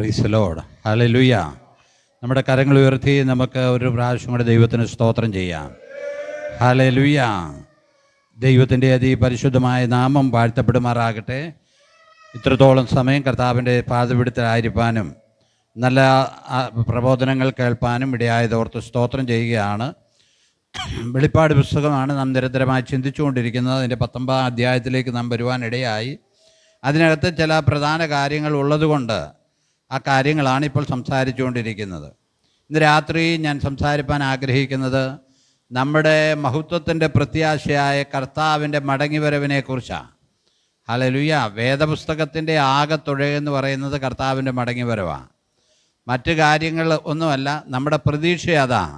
Price the Lord. Hallelujah. നമ്മുടെ കരങ്ങൾ ഉയർത്തി നമുക്ക് ഒരു പ്രാവശ്യം കൂടെ ദൈവത്തിന് സ്തോത്രം ചെയ്യാം. ഹല്ലേലൂയ. ദൈവത്തിൻ്റെ അതിപരിശുദ്ധമായ നാമം വാഴ്ത്തപ്പെടുമാറാകട്ടെ. ഇത്രത്തോളം സമയം കർത്താവിൻ്റെ പാദപിടുത്തലായിരിക്കാനും നല്ല പ്രബോധനങ്ങൾ കേൾപ്പാനും ഇടയായതോർത്ത് സ്തോത്രം ചെയ്യുകയാണ്. വെളിപ്പാട് പുസ്തകമാണ് നാം നിരന്തരമായി ചിന്തിച്ചുകൊണ്ടിരിക്കുന്നത്. അതിൻ്റെ 19 അധ്യായത്തിലേക്ക് നാം വരുവാനിടയായി. അതിനകത്ത് ചില പ്രധാന കാര്യങ്ങൾ ഉള്ളതുകൊണ്ട് ആ കാര്യങ്ങളാണ് ഇപ്പോൾ സംസാരിച്ചുകൊണ്ടിരിക്കുന്നത്. ഇന്ന് രാത്രി ഞാൻ സംസാരിപ്പാൻ ആഗ്രഹിക്കുന്നത് നമ്മുടെ മഹത്വത്തിൻ്റെ പ്രത്യാശയായ കർത്താവിൻ്റെ മടങ്ങിവരവിനെക്കുറിച്ചാണ്. ഹല്ലേലൂയ. വേദപുസ്തകത്തിൻ്റെ ആകത്തുഴയെന്ന് പറയുന്നത് കർത്താവിൻ്റെ മടങ്ങിവരവാണ്. മറ്റ് കാര്യങ്ങൾ ഒന്നുമല്ല, നമ്മുടെ പ്രതീക്ഷ അതാണ്.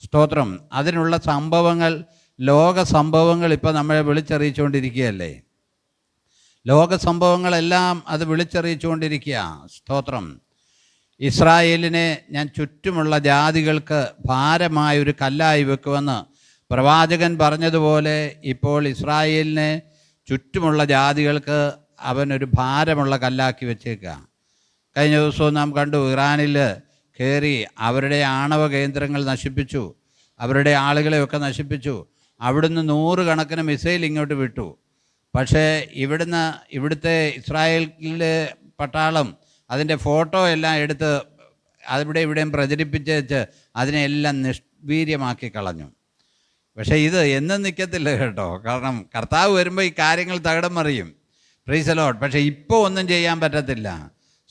സ്തോത്രം. അതിനുള്ള സംഭവങ്ങൾ, ലോക സംഭവങ്ങൾ ഇപ്പോൾ നമ്മളെ വിളിച്ചറിയിച്ചുകൊണ്ടിരിക്കുകയല്ലേ. ലോക സംഭവങ്ങളെല്ലാം അത് വിളിച്ചറിയിച്ചുകൊണ്ടിരിക്കുക. സ്തോത്രം. ഇസ്രായേലിനെ ഞാൻ ചുറ്റുമുള്ള ജാതികൾക്ക് ഭാരമായൊരു കല്ലായി വെക്കുമെന്ന് പ്രവാചകൻ പറഞ്ഞതുപോലെ ഇപ്പോൾ ഇസ്രായേലിനെ ചുറ്റുമുള്ള ജാതികൾക്ക് അവനൊരു ഭാരമുള്ള കല്ലാക്കി വെച്ചേക്കുക. കഴിഞ്ഞ ദിവസവും നാം കണ്ടു, ഇറാനിൽ കയറി അവരുടെ ആണവ കേന്ദ്രങ്ങൾ നശിപ്പിച്ചു, അവരുടെ ആളുകളെയൊക്കെ നശിപ്പിച്ചു. അവിടുന്ന് 100 കണക്കിന് മിസൈൽ ഇങ്ങോട്ട് വിട്ടു. പക്ഷേ ഇവിടുത്തെ ഇസ്രായേലിലെ പട്ടാളം അതിൻ്റെ ഫോട്ടോ എല്ലാം എടുത്ത് അവിടെ ഇവിടെയും പ്രചരിപ്പിച്ച് അതിനെല്ലാം നിഷ്വീര്യമാക്കി കളഞ്ഞു. പക്ഷേ ഇത് എന്നും നിൽക്കത്തില്ല കേട്ടോ. കാരണം കർത്താവ് വരുമ്പോൾ ഈ കാര്യങ്ങൾ തകിടം മറിയും. Praise the Lord. പക്ഷേ ഇപ്പോൾ ഒന്നും ചെയ്യാൻ പറ്റത്തില്ല.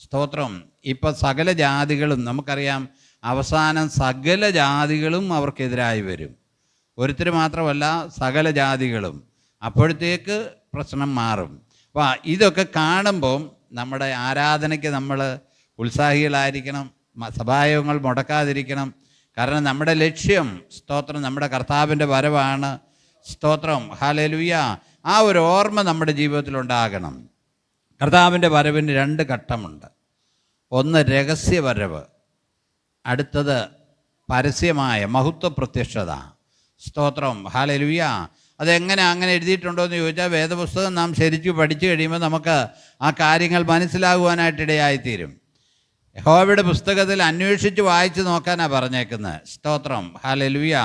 സ്തോത്രം. ഇപ്പോൾ സകല ജാതികളും നമുക്കറിയാം, അവസാനം സകല ജാതികളും അവർക്കെതിരായി വരും. ഒരുത്തർ മാത്രമല്ല, സകല ജാതികളും. അപ്പോഴത്തേക്ക് പ്രശ്നം മാറും. അപ്പോൾ ഇതൊക്കെ കാണുമ്പം നമ്മുടെ ആരാധനയ്ക്ക് നമ്മൾ ഉത്സാഹികളായിരിക്കണം, സഭായോഗങ്ങൾ മുടക്കാതിരിക്കണം. കാരണം നമ്മുടെ ലക്ഷ്യം, സ്തോത്രം, നമ്മുടെ കർത്താവിൻ്റെ വരവാണ്. സ്തോത്രം. ഹല്ലേലൂയ. ആ ഒരു ഓർമ്മ നമ്മുടെ ജീവിതത്തിലുണ്ടാകണം. കർത്താവിൻ്റെ വരവിന് 2 ഘട്ടമുണ്ട്. ഒന്ന് രഹസ്യവരവ്, അടുത്തത് പരസ്യമായ മഹത്വ പ്രത്യക്ഷത. സ്തോത്രം. ഹല്ലേലൂയ. അതെങ്ങനെ അങ്ങനെ എഴുതിയിട്ടുണ്ടോ എന്ന് ചോദിച്ചാൽ, വേദപുസ്തകം നാം ശരിക്കും പഠിച്ചു കഴിയുമ്പോൾ നമുക്ക് ആ കാര്യങ്ങൾ മനസ്സിലാകുവാനായിട്ടിടയായിത്തീരും. യഹോവയുടെ പുസ്തകത്തിൽ അന്വേഷിച്ച് വായിച്ച് നോക്കാനാണ് പറഞ്ഞേക്കുന്നത്. സ്തോത്രം. ഹല്ലേലൂയ.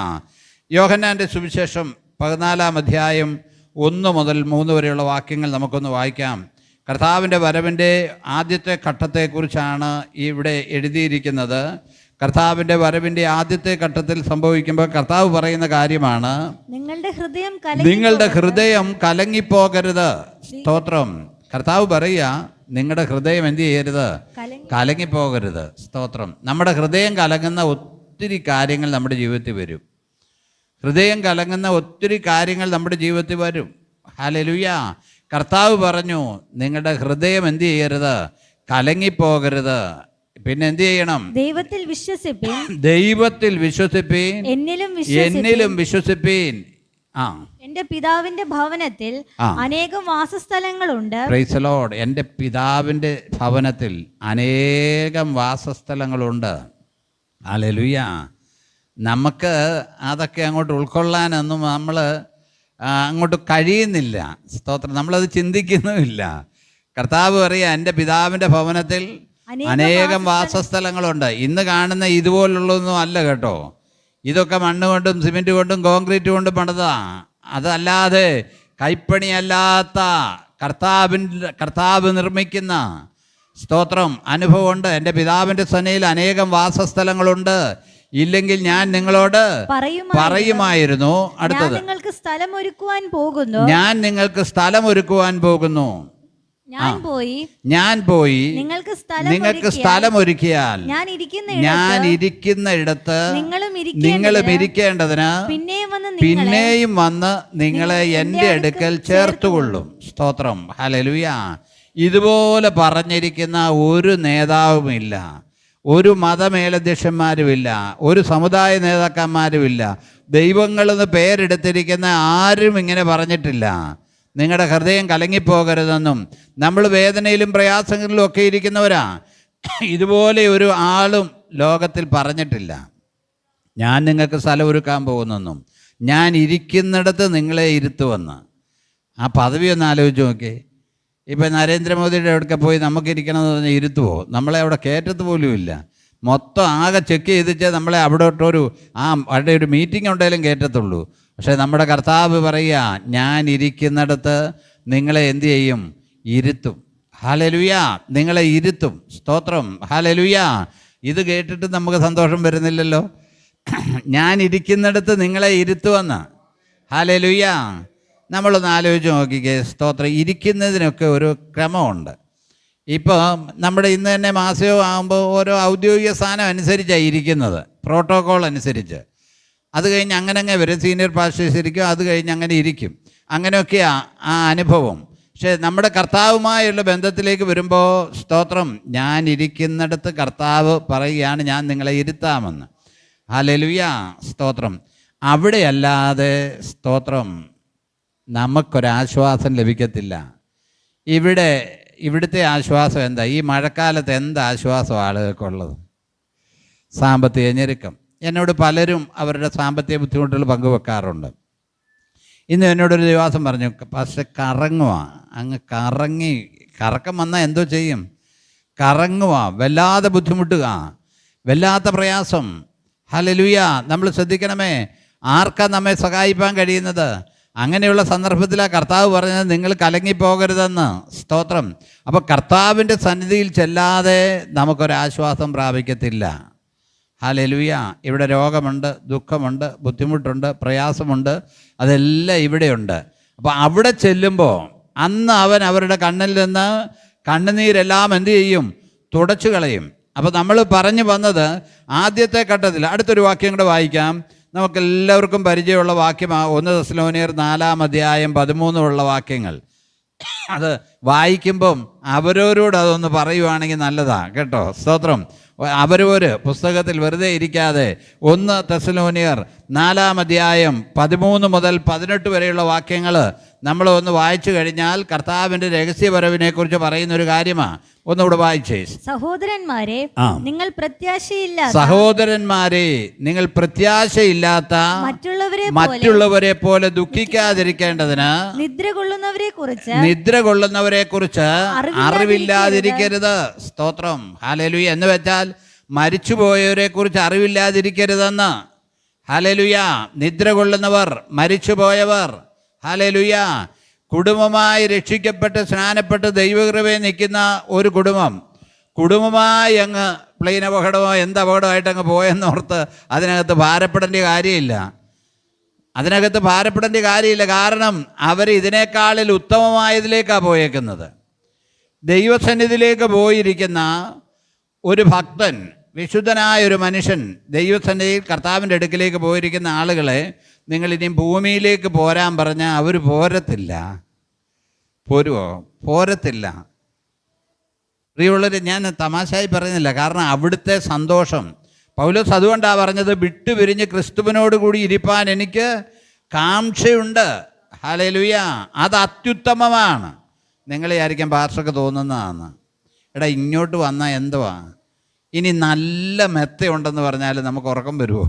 യോഹന്നാൻ്റെ സുവിശേഷം 14-ാം അധ്യായം 1 മുതൽ 3 വരെയുള്ള വാക്യങ്ങൾ നമുക്കൊന്ന് വായിക്കാം. കർത്താവിൻ്റെ വരവിൻ്റെ ആദ്യത്തെ ഘട്ടത്തെക്കുറിച്ചാണ് ഇവിടെ എഴുതിയിരിക്കുന്നത്. കർത്താവിൻ്റെ വരവിൻ്റെ ആദ്യത്തെ ഘട്ടത്തിൽ സംഭവിക്കുമ്പോൾ കർത്താവ് പറയുന്ന കാര്യമാണ്, നിങ്ങളുടെ ഹൃദയം കലങ്ങിപ്പോകരുത്. സ്തോത്രം. കർത്താവ് പറയുക, നിങ്ങളുടെ ഹൃദയം എന്ത് ചെയ്യരുത്? കലങ്ങിപ്പോകരുത്. സ്തോത്രം. നമ്മുടെ ഹൃദയം കലങ്ങുന്ന ഒത്തിരി കാര്യങ്ങൾ നമ്മുടെ ജീവിതത്തിൽ വരും. ഹൃദയം കലങ്ങുന്ന ഒത്തിരി കാര്യങ്ങൾ നമ്മുടെ ജീവിതത്തിൽ വരും. ഹല്ലേലൂയ. കർത്താവ് പറഞ്ഞു, നിങ്ങളുടെ ഹൃദയം എന്ത് ചെയ്യരുത്? കലങ്ങിപ്പോകരുത്. പിന്നെ എന്ത് ചെയ്യണം? ദൈവത്തിൽ വിശ്വസിപ്പീൻ, എന്നിലും വിശ്വസിപ്പീൻ. എന്റെ പിതാവിന്റെ ഭവനത്തിൽ അനേകം വാസസ്ഥലങ്ങളുണ്ട്. Price the Lord. എന്റെ പിതാവിന്റെ ഭവനത്തിൽ അനേകം വാസസ്ഥലങ്ങളുണ്ട്. ഹല്ലേലൂയ. നമുക്ക് അതൊക്കെ അങ്ങോട്ട് ഉൾക്കൊള്ളാനൊന്നും നമ്മൾ അങ്ങോട്ട് കഴിയുന്നില്ല. സ്തോത്രം. നമ്മളത് ചിന്തിക്കുന്നുമില്ല. കർത്താവ് പറയുക, എൻ്റെ പിതാവിൻ്റെ ഭവനത്തിൽ അനേകം വാസസ്ഥലങ്ങളുണ്ട്. ഇന്ന് കാണുന്ന ഇതുപോലുള്ളതൊന്നും അല്ല കേട്ടോ. ഇതൊക്കെ മണ്ണ് കൊണ്ടും സിമെൻറ്റ് കൊണ്ടും കോൺക്രീറ്റ് കൊണ്ടും പണിതാ. അതല്ലാതെ കൈപ്പണിയല്ലാത്ത കർത്താവ് നിർമ്മിക്കുന്ന, സ്തോത്രം, അനുഭവമുണ്ട്. എൻ്റെ പിതാവിൻ്റെ സനയിൽ അനേകം വാസസ്ഥലങ്ങളുണ്ട്, ഇല്ലെങ്കിൽ ഞാൻ നിങ്ങളോട് പറയുമായിരുന്നു. അടുത്തത്, ഞാൻ നിങ്ങൾക്ക് സ്ഥലം ഒരുക്കുവാൻ പോകുന്നു. ഞാൻ പോയി നിങ്ങൾക്ക് സ്ഥലം ഒരുക്കിയാൽ ഞാൻ ഇരിക്കുന്ന ഇടത്ത് നിങ്ങളും ഇരിക്കേണ്ടതിന് പിന്നെയും വന്ന് നിങ്ങളെ എൻ്റെ അടുക്കൽ ചേർത്തുകൊള്ളും. സ്തോത്രം. ഹല്ലേലൂയ. ഇതുപോലെ പറഞ്ഞിരിക്കുന്ന ഒരു നേതാവുമില്ല, ഒരു മതമേലധ്യക്ഷന്മാരുമില്ല, ഒരു സമുദായ നേതാക്കന്മാരുമില്ല. ദൈവങ്ങളെന്ന് പേരെടുത്തിരിക്കുന്ന ആരും ഇങ്ങനെ പറഞ്ഞിട്ടില്ല. നിങ്ങളുടെ ഹൃദയം കലങ്ങിപ്പോകരുതെന്നും. നമ്മൾ വേദനയിലും പ്രയാസങ്ങളിലും ഒക്കെ ഇരിക്കുന്നവരാ. ഇതുപോലെ ഒരു ആളും ലോകത്തിൽ പറഞ്ഞിട്ടില്ല. ഞാൻ നിങ്ങൾക്ക് സ്ഥലം ഒരുക്കാൻ പോകുന്നെന്നും ഞാൻ ഇരിക്കുന്നിടത്ത് നിങ്ങളെ ഇരുത്തുവെന്ന്. ആ പദവി ഒന്ന് ആലോചിച്ച് നോക്കേ. ഇപ്പം നരേന്ദ്രമോദിയുടെ അടുക്ക പോയി നമുക്കിരിക്കണമെന്ന് പറഞ്ഞാൽ ഇരുത്തുവോ? നമ്മളെ അവിടെ കയറ്റത്ത് പോലും ഇല്ല. മൊത്തം ആകെ ചെക്ക് ചെയ്തിട്ടേ നമ്മളെ അവിടോട്ടൊരു അവിടെ ഒരു മീറ്റിംഗ് ഉണ്ടെങ്കിലും കയറ്റത്തുള്ളൂ. പക്ഷേ നമ്മുടെ കർത്താവ് പറയുക, ഞാൻ ഇരിക്കുന്നിടത്ത് നിങ്ങളെ എന്തു ചെയ്യും? ഇരുത്തും. ഹല്ലേലൂയ, നിങ്ങളെ ഇരുത്തും. സ്തോത്രം, ഹല്ലേലൂയ. ഇത് കേട്ടിട്ട് നമുക്ക് സന്തോഷം വരുന്നില്ലല്ലോ. ഞാൻ ഇരിക്കുന്നിടത്ത് നിങ്ങളെ ഇരുത്തുമെന്ന്. ഹല്ലേലൂയ. നമ്മളൊന്ന് ആലോചിച്ച് നോക്കിക്കേ. സ്തോത്രം. ഇരിക്കുന്നതിനൊക്കെ ഒരു ക്രമമുണ്ട്. ഇപ്പോൾ നമ്മുടെ ഇന്ന് തന്നെ മാസവും ആകുമ്പോൾ ഓരോ ഔദ്യോഗിക സ്ഥാനം അനുസരിച്ചാണ് ഇരിക്കുന്നത്, പ്രോട്ടോക്കോൾ അനുസരിച്ച്. അത് കഴിഞ്ഞ് അങ്ങനെ വരും. സീനിയർ പാസ്റ്റേഴ്സ് ഇരിക്കും, അത് കഴിഞ്ഞ് അങ്ങനെ ഇരിക്കും. അങ്ങനെയൊക്കെയാണ് ആ അനുഭവം. പക്ഷേ നമ്മുടെ കർത്താവുമായുള്ള ബന്ധത്തിലേക്ക് വരുമ്പോൾ സ്തോത്രം, ഞാൻ ഇരിക്കുന്നിടത്ത് കർത്താവ് പറയുകയാണ് ഞാൻ നിങ്ങളെ ഇരുത്താമെന്ന്. ഹല്ലേലൂയ, സ്തോത്രം. അവിടെയല്ലാതെ സ്തോത്രം നമുക്കൊരാശ്വാസം ലഭിക്കത്തില്ല. ഇവിടുത്തെ ആശ്വാസം എന്താ? ഈ മഴക്കാലത്ത് എന്ത് ആശ്വാസം ആളുകൾക്കുള്ളത്? സാമ്പത്തിക ഞെരുക്കം. എന്നോട് പലരും അവരുടെ സാമ്പത്തിക ബുദ്ധിമുട്ടുകൾ പങ്കുവെക്കാറുണ്ട്. ഇന്ന് എന്നോടൊരു ദിവസം പറഞ്ഞു, പക്ഷെ കറങ്ങുക, അങ്ങ് കറക്കം വന്നാൽ എന്തോ ചെയ്യും? കറങ്ങുക, വല്ലാതെ ബുദ്ധിമുട്ടുക, വല്ലാത്ത പ്രയാസം. ഹല്ലേലൂയ. നമ്മൾ ശ്രദ്ധിക്കണമേ, ആർക്കാ നമ്മെ സഹായിപ്പാൻ കഴിയുന്നത്? അങ്ങനെയുള്ള സന്ദർഭത്തിലാണ് കർത്താവ് പറഞ്ഞത് നിങ്ങൾ കലങ്ങിപ്പോകരുതെന്ന്. സ്തോത്രം. അപ്പോൾ കർത്താവിൻ്റെ സന്നിധിയിൽ ചെല്ലാതെ നമുക്കൊരാശ്വാസം പ്രാപിക്കത്തില്ല. ഹല്ലേലൂയ. ഇവിടെ രോഗമുണ്ട്, ദുഃഖമുണ്ട്, ബുദ്ധിമുട്ടുണ്ട്, പ്രയാസമുണ്ട്, അതെല്ലാം ഇവിടെയുണ്ട്. അപ്പോൾ അവിടെ ചെല്ലുമ്പോൾ അന്ന് അവൻ അവരുടെ കണ്ണിൽ നിന്ന് കണ്ണുനീരെല്ലാം എന്തു ചെയ്യും? തുടച്ചു കളയും. അപ്പോൾ നമ്മൾ പറഞ്ഞു വന്നത് ആദ്യത്തെ ഘട്ടത്തിൽ, അടുത്തൊരു വാക്യം കൂടെ വായിക്കാം. നമുക്കെല്ലാവർക്കും പരിചയമുള്ള വാക്യമാണ് 1 തെസ്സലോനിയർ 4:13 വാക്യങ്ങൾ. അത് വായിക്കുമ്പം അവരോരോട് അതൊന്ന് പറയുവാണെങ്കിൽ നല്ലതാണ് കേട്ടോ. സ്തോത്രം. അവരവര് പുസ്തകത്തിൽ വെറുതെ ഇരിക്കാതെ 1 തെസ്സലോനിയർ 4:13 മുതൽ 18 വരെയുള്ള വാക്യങ്ങൾ നമ്മൾ ഒന്ന് വായിച്ചു കഴിഞ്ഞാൽ കർത്താവിൻ്റെ രഹസ്യവരവിനെക്കുറിച്ച് പറയുന്നൊരു കാര്യമാണ്. ഒന്നുകൂടെ വായിച്ചേ. സഹോദരന്മാരെ, നിങ്ങൾ പ്രത്യാശയില്ലാത്ത മറ്റുള്ളവരെ പോലെ ദുഃഖിക്കാതിരിക്കേണ്ടതിന് നിദ്ര കൊള്ളുന്നവരെ കുറിച്ച് അറിവില്ലാതിരിക്കരുത്. സ്തോത്രം. ഹല്ലേലൂയ. എന്ന് വെച്ചാൽ മരിച്ചുപോയവരെ കുറിച്ച് അറിവില്ലാതിരിക്കരുതെന്ന്. ഹല്ലേലൂയ. നിദ്ര കൊള്ളുന്നവർ, മരിച്ചുപോയവർ. ഹല്ലേലൂയ. കുടുംബമായി രക്ഷിക്കപ്പെട്ട് സ്നാനപ്പെട്ട് ദൈവകൃപയിൽ നിൽക്കുന്ന ഒരു കുടുംബമായി അങ്ങ് പ്ലെയിൻ അപകടമോ എന്ത് അപകടമായിട്ട് അങ്ങ് പോയെന്നോർത്ത് അതിനകത്ത് ഭാരപ്പെടേണ്ട കാര്യമില്ല. കാരണം അവർ ഇതിനേക്കാളിൽ ഉത്തമമായതിലേക്കാണ് പോയേക്കുന്നത്. ദൈവസന്നിധിയിലേക്ക് പോയിരിക്കുന്ന ഒരു ഭക്തൻ, വിശുദ്ധനായ ഒരു മനുഷ്യൻ, ദൈവസന്നിധിയിൽ കർത്താവിൻ്റെ അടുക്കിലേക്ക് പോയിരിക്കുന്ന ആളുകളെ നിങ്ങൾ ഇനിയും ഭൂമിയിലേക്ക് പോരാൻ പറഞ്ഞാൽ അവർ പോരത്തില്ല. പോരത്തില്ല. പ്രിയമുള്ളവർ, ഞാൻ തമാശയായി പറയുന്നില്ല. കാരണം അവിടുത്തെ സന്തോഷം പൗലോസ് അതുകൊണ്ടാണ് പറഞ്ഞത്, വിട്ടുപിരിഞ്ഞ് ക്രിസ്തുവിനോട് കൂടി ഇരിപ്പാൻ എനിക്ക് കാംക്ഷയുണ്ട്. ഹല്ലേലൂയ. അത് അത്യുത്തമമാണ്. നിങ്ങളെ ആയിരിക്കും പാസ്റ്റർക്ക് തോന്നുന്നതാണ്, എടാ ഇങ്ങോട്ട് വന്നാൽ എന്തുവാ, ഇനി നല്ല മെത്തയുണ്ടെന്ന് പറഞ്ഞാൽ നമുക്ക് ഉറക്കം വരുമോ?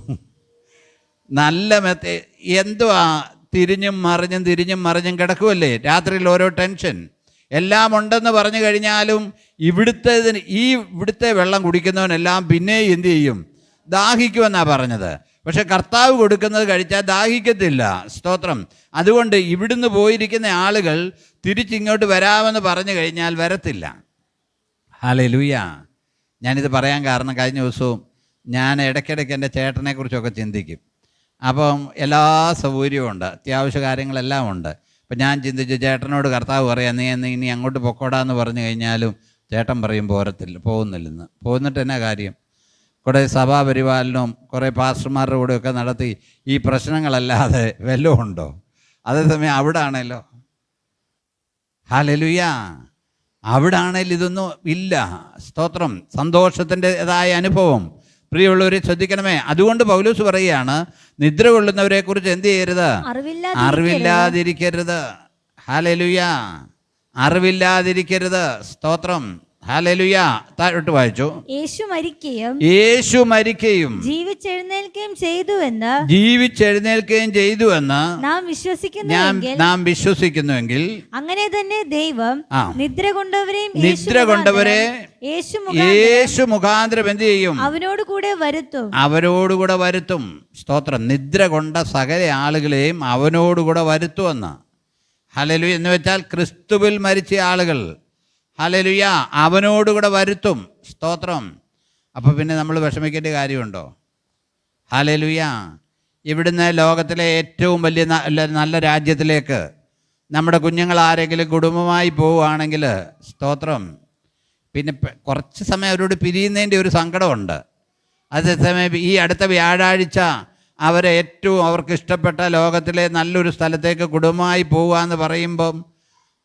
നല്ല മെത്ത എന്തുവാ, തിരിഞ്ഞും മറിഞ്ഞും കിടക്കുമല്ലേ രാത്രിയിൽ, ഓരോ ടെൻഷൻ എല്ലാം ഉണ്ടെന്ന് പറഞ്ഞു കഴിഞ്ഞാലും ഇവിടുത്തെ വെള്ളം കുടിക്കുന്നവനെല്ലാം പിന്നെ എന്തു ചെയ്യും? ദാഹിക്കുമെന്നാണ് പറഞ്ഞത്. പക്ഷെ കർത്താവ് കൊടുക്കുന്നത് കഴിച്ചാൽ ദാഹിക്കത്തില്ല. സ്തോത്രം. അതുകൊണ്ട് ഇവിടുന്ന് പോയിരിക്കുന്ന ആളുകൾ തിരിച്ചിങ്ങോട്ട് വരാമെന്ന് പറഞ്ഞു കഴിഞ്ഞാൽ വരത്തില്ല. ഹല്ലേലൂയ. ഞാനിത് പറയാൻ കാരണം, കഴിഞ്ഞ ദിവസവും ഞാൻ ഇടയ്ക്കിടയ്ക്ക് എൻ്റെ ചേട്ടനെക്കുറിച്ചൊക്കെ ചിന്തിക്കും. അപ്പം എല്ലാ സൗകര്യവും ഉണ്ട്, അത്യാവശ്യ കാര്യങ്ങളെല്ലാം ഉണ്ട്. അപ്പം ഞാൻ ചിന്തിച്ചു, ചേട്ടനോട് കർത്താവ് പറയാം നീ ഇനി അങ്ങോട്ട് പൊക്കോടാന്ന് പറഞ്ഞു കഴിഞ്ഞാലും ചേട്ടൻ പറയും പോകുന്നില്ലെന്ന്. പോന്നിട്ട് എന്നാ കാര്യം? കുറേ സഭാപരിപാലനവും കുറേ പാസ്റ്റർമാരുടെ കൂടെയൊക്കെ നടത്തി ഈ പ്രശ്നങ്ങളല്ലാതെ വല്ലതും ഉണ്ടോ? അതേസമയം അവിടെ ആണല്ലോ, ഹല്ലേലൂയ, അവിടെ ആണെങ്കിൽ ഇതൊന്നും ഇല്ല. സ്തോത്രം. സന്തോഷത്തിൻ്റെതായ അനുഭവം. പ്രിയമുള്ളവരെ ശ്രദ്ധിക്കണമേ. അതുകൊണ്ട് പൗലോസ് പറയുകയാണ്, നിദ്ര കൊള്ളുന്നവരെ കുറിച്ച് എന്ത് ചെയ്യരുത്? അറിവില്ലാതിരിക്കരുത്. ഹല്ലേലൂയ. അറിവില്ലാതിരിക്കരുത്. സ്തോത്രം. ഹല്ലേലൂയ. താഴോട്ട് വായിച്ചു. യേശു മരിക്കുകയും യേശു മരിക്കുകയും ജീവിച്ചെഴുന്നേൽക്കുകയും ചെയ്തുവെന്ന് നാം വിശ്വസിക്കുന്നുവെങ്കിൽ അങ്ങനെ തന്നെ ദൈവം നിദ്ര കൊണ്ടവരെ യേശു മുഖാന്തരം എന്ത് ചെയ്യും? അവരോടുകൂടെ വരുത്തും. സ്തോത്രം. നിദ്ര കൊണ്ട സകല ആളുകളെയും അവനോടുകൂടെ വരുത്തുമെന്ന്. ഹല്ലേലൂയ. എന്ന് വെച്ചാൽ ക്രിസ്തുവിൽ മരിച്ച ആളുകൾ, ഹല്ലേലൂയ, അവനോടുകൂടെ വരുത്തും. സ്തോത്രം. അപ്പോൾ പിന്നെ നമ്മൾ വിഷമിക്കേണ്ട കാര്യമുണ്ടോ? ഹല്ലേലൂയ. ഇവിടുന്ന് ലോകത്തിലെ ഏറ്റവും വലിയ നല്ല രാജ്യത്തിലേക്ക് നമ്മുടെ കുഞ്ഞുങ്ങൾ ആരെങ്കിലും കുടുംബമായി പോവുകയാണെങ്കിൽ, സ്തോത്രം, പിന്നെ കുറച്ച് സമയം അവരോട് പിരിയുന്നതിൻ്റെ ഒരു സങ്കടമുണ്ട്. അതേസമയം ഈ അടുത്ത വ്യാഴാഴ്ച അവരെ ഏറ്റവും അവർക്ക് ഇഷ്ടപ്പെട്ട ലോകത്തിലെ നല്ലൊരു സ്ഥലത്തേക്ക് കുടുംബമായി പോവുക എന്ന് പറയുമ്പം